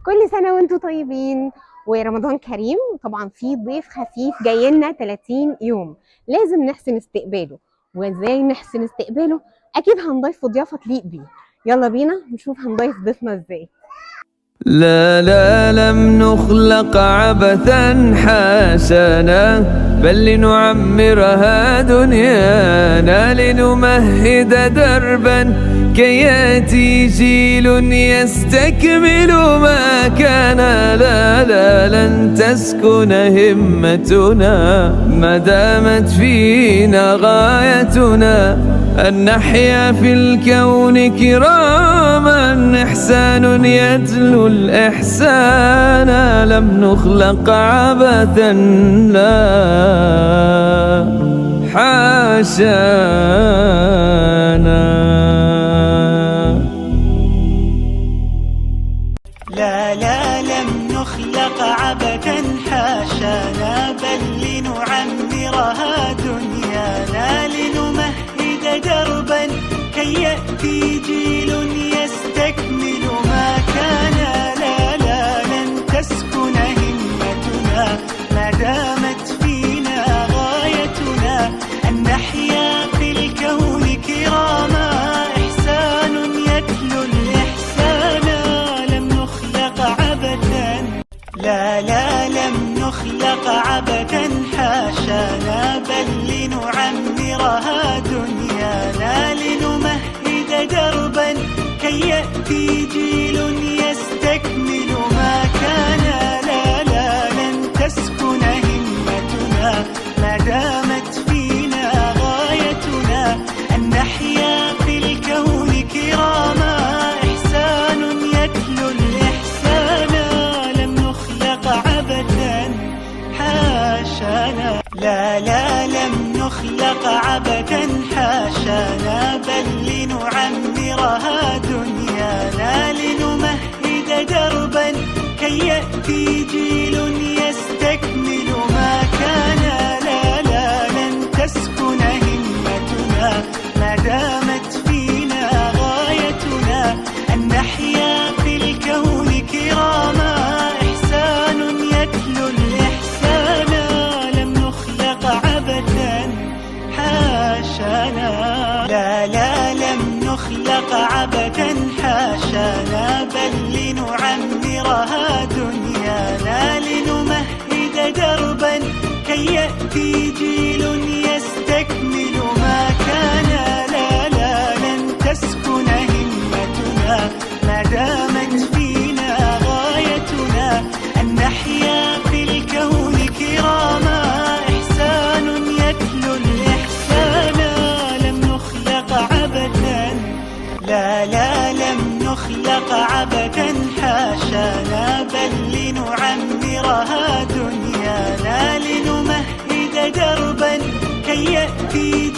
كل سنة وانتم طيبين ورمضان كريم. طبعا في ضيف خفيف جاي لنا 30 يوم، لازم نحسن استقباله. وازاي نحسن استقباله؟ اكيد هنضيف ضيافة تليق بيه. يلا بينا نشوف هنضيف ضيفنا ازاي. لا لا لم نخلق عبثا حسنا، بل لنعمرها دنيانا، لنمهد دربا كي يأتي جيل يستكمل ما كان. لا لا لن تسكن همتنا ما دامت فينا غايتنا، أن نحيا في الكون كراما، إحسان يتلو الإحسان. لم نخلق عبثا، لا حاشانا. لا لا لم نخلق عبثا حاشانا، بل لنعمرها دنيانا، لنمهد دربا كي يأتي جيل يستكمل ما كان. لا لا لن تسكن همتنا ما دامت فينا غايتنا، أن نحيا في الكون كراما، إحسان يتلو الإحسان. لم نخلق عبثا، لا لا لم نخلق عبثا حاشانا، بل لنعمرها دنيانا، لنمهد دربا كي يأتي جيل يستكمل ما كان. لا لا لن تسكن همتنا ما دامت فينا غايتنا، أن نحيا في الكون كراما، إحسان يتلو الإحسان. لم نخلق عبثا حاشانا، لا لا لم نخلق عبثا حاشانا، بل لنعمرها دنيانا، لنمهد دربا كي يأتي جيل يستكمل ما كان. لا لا لن تسكن همتنا ما دامت فينا غايتنا، أن نحيا في الكون كراما، إحسان يتلو الإحسان. لم نخلق عبثا حاشانا، لا لا لم نخلق عبثا حاشانا، بل لنعمرها دنيانا، لنمهد دربا كي يأتي جيل يستكمل ما كان. لا لا لن تسكن همتنا ما دامت فينا غايتنا، أن نحيا في الكون كراما، إحسان يتلو الإحسان. لم نخلق عبثا، لا لا لم نخلق عبثا حاشانا، بل لنعمرها دنيانا، لنمهد دربا كي يأتي